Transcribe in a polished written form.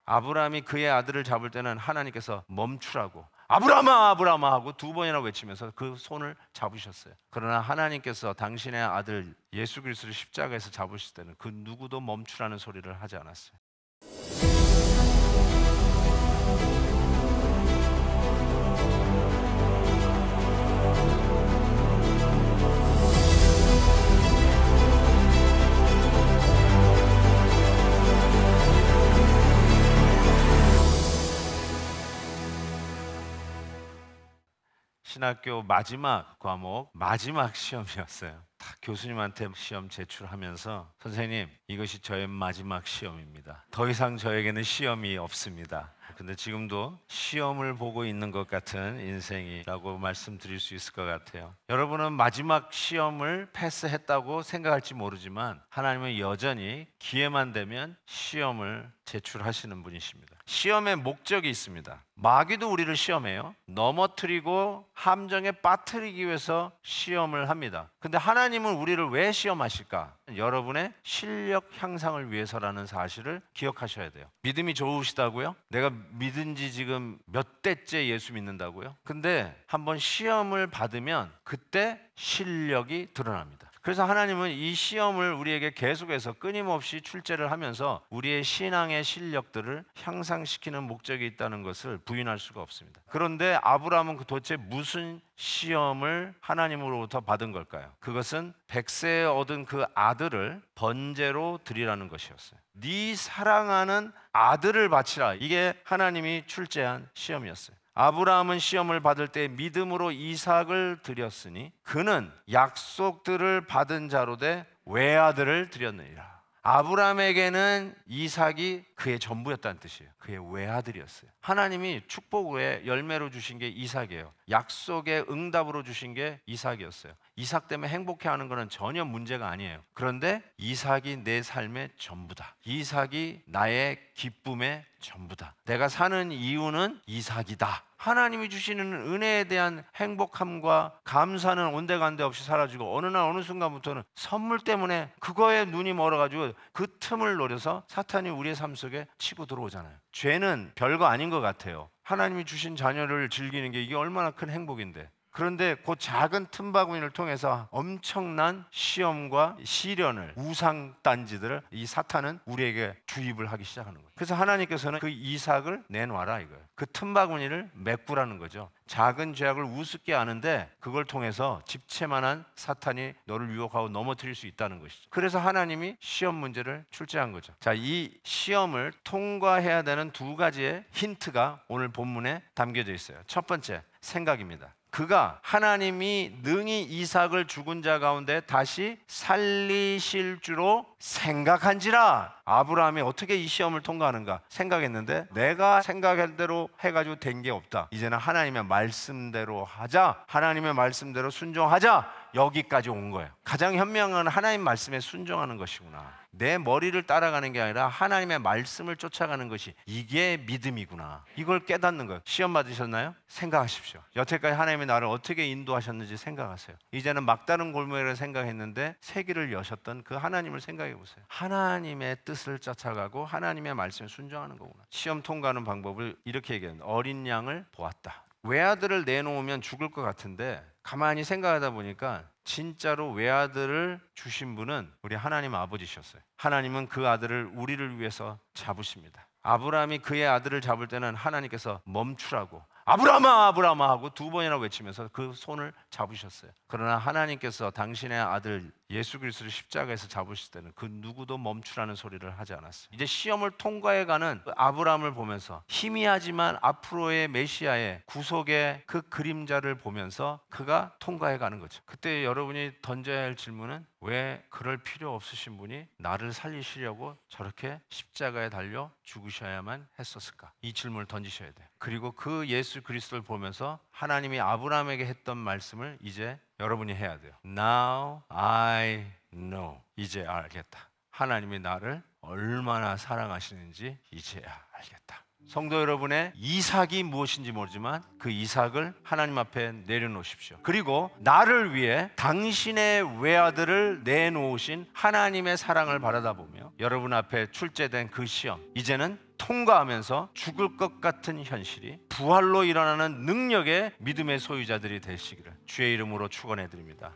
아브라함이 그의 아들을 잡을 때는 하나님께서 멈추라고 아브라함아 아브라함아 하고 2번이나 외치면서 그 손을 잡으셨어요. 그러나 하나님께서 당신의 아들 예수 그리스도를 십자가에서 잡으실 때는 그 누구도 멈추라는 소리를 하지 않았어요. 신학교 마지막 과목, 마지막 시험이었어요. 다 교수님한테 시험 제출하면서 선생님, 이것이 저의 마지막 시험입니다. 더 이상 저에게는 시험이 없습니다. 근데 지금도 시험을 보고 있는 것 같은 인생이라고 말씀드릴 수 있을 것 같아요. 여러분은 마지막 시험을 패스했다고 생각할지 모르지만 하나님은 여전히 기회만 되면 시험을 제출하시는 분이십니다. 시험의 목적이 있습니다. 마귀도 우리를 시험해요. 넘어뜨리고 함정에 빠뜨리기 위해서 시험을 합니다. 근데 하나님은 우리를 왜 시험하실까? 여러분의 실력 향상을 위해서라는 사실을 기억하셔야 돼요. 믿음이 좋으시다고요? 내가 믿은 지 지금 몇 대째 예수 믿는다고요? 근데 한번 시험을 받으면 그때 실력이 드러납니다. 그래서 하나님은 이 시험을 우리에게 계속해서 끊임없이 출제를 하면서 우리의 신앙의 실력들을 향상시키는 목적이 있다는 것을 부인할 수가 없습니다. 그런데 아브라함은 도대체 무슨 시험을 하나님으로부터 받은 걸까요? 그것은 백세에 얻은 그 아들을 번제로 드리라는 것이었어요. 네 사랑하는 아들을 바치라. 이게 하나님이 출제한 시험이었어요. 아브라함은 시험을 받을 때 믿음으로 이삭을 드렸으니 그는 약속들을 받은 자로 돼 외아들을 드렸느니라. 아브라함에게는 이삭이 그의 전부였다는 뜻이에요. 그의 외아들이었어요. 하나님이 축복 외에 열매로 주신 게 이삭이에요. 약속의 응답으로 주신 게 이삭이었어요. 이삭 때문에 행복해하는 것은 전혀 문제가 아니에요. 그런데 이삭이 내 삶의 전부다. 이삭이 나의 기쁨의 전부다. 내가 사는 이유는 이삭이다. 하나님이 주시는 은혜에 대한 행복함과 감사는 온데간데 없이 사라지고 어느 날 어느 순간부터는 선물 때문에 그거에 눈이 멀어가지고 그 틈을 노려서 사탄이 우리의 삶 속에 치고 들어오잖아요. 죄는 별거 아닌 것 같아요. 하나님이 주신 자녀를 즐기는 게 이게 얼마나 큰 행복인데. 그런데 그 작은 틈바구니를 통해서 엄청난 시험과 시련을, 우상단지들을 이 사탄은 우리에게 주입을 하기 시작하는 거예요. 그래서 하나님께서는 그 이삭을 내놔라 이거예요. 그 틈바구니를 메꾸라는 거죠. 작은 죄악을 우습게 아는데 그걸 통해서 집채만한 사탄이 너를 유혹하고 넘어뜨릴 수 있다는 것이죠. 그래서 하나님이 시험 문제를 출제한 거죠. 자, 이 시험을 통과해야 되는 2가지의 힌트가 오늘 본문에 담겨져 있어요. 첫 번째, 생각입니다. 그가 하나님이 능히 이삭을 죽은 자 가운데 다시 살리실 줄로 생각한지라. 아브라함이 어떻게 이 시험을 통과하는가 생각했는데 내가 생각한 대로 해가지고 된 게 없다. 이제는 하나님의 말씀대로 하자. 하나님의 말씀대로 순종하자. 여기까지 온 거예요. 가장 현명한 하나님 말씀에 순종하는 것이구나. 내 머리를 따라가는 게 아니라 하나님의 말씀을 쫓아가는 것이 이게 믿음이구나. 이걸 깨닫는 거예요. 시험 받으셨나요? 생각하십시오. 여태까지 하나님이 나를 어떻게 인도하셨는지 생각하세요. 이제는 막다른 골목을 생각했는데 세계를 여셨던 그 하나님을 생각해 보세요. 하나님의 뜻을 쫓아가고 하나님의 말씀에 순종하는 거구나. 시험 통과하는 방법을 이렇게 얘기합니다. 어린 양을 보았다. 외아들을 내놓으면 죽을 것 같은데 가만히 생각하다 보니까 진짜로 외아들을 주신 분은 우리 하나님 아버지셨어요. 하나님은 그 아들을 우리를 위해서 잡으십니다. 아브라함이 그의 아들을 잡을 때는 하나님께서 멈추라고 아브라함아 아브라함아 하고 2번이나 외치면서 그 손을 잡으셨어요. 그러나 하나님께서 당신의 아들 예수 그리스도를 십자가에서 잡으실 때는 그 누구도 멈추라는 소리를 하지 않았어요. 이제 시험을 통과해가는 아브라함을 보면서 희미하지만 앞으로의 메시아의 구속의 그 그림자를 보면서 그가 통과해가는 거죠. 그때 여러분이 던져야 할 질문은 왜 그럴 필요 없으신 분이 나를 살리시려고 저렇게 십자가에 달려 죽으셔야만 했었을까? 이 질문을 던지셔야 돼요. 그리고 그 예수 그리스도를 보면서 하나님이 아브라함에게 했던 말씀을 이제 여러분이 해야 돼요. Now I know. 이제 알겠다. 하나님이 나를 얼마나 사랑하시는지 이제야 알겠다. 성도 여러분의 이삭이 무엇인지 모르지만 그 이삭을 하나님 앞에 내려놓으십시오. 그리고 나를 위해 당신의 외아들을 내놓으신 하나님의 사랑을 바라다 보며 여러분 앞에 출제된 그 시험, 이제는 통과하면서 죽을 것 같은 현실이 부활로 일어나는 능력의 믿음의 소유자들이 되시기를 주의 이름으로 축원해 드립니다.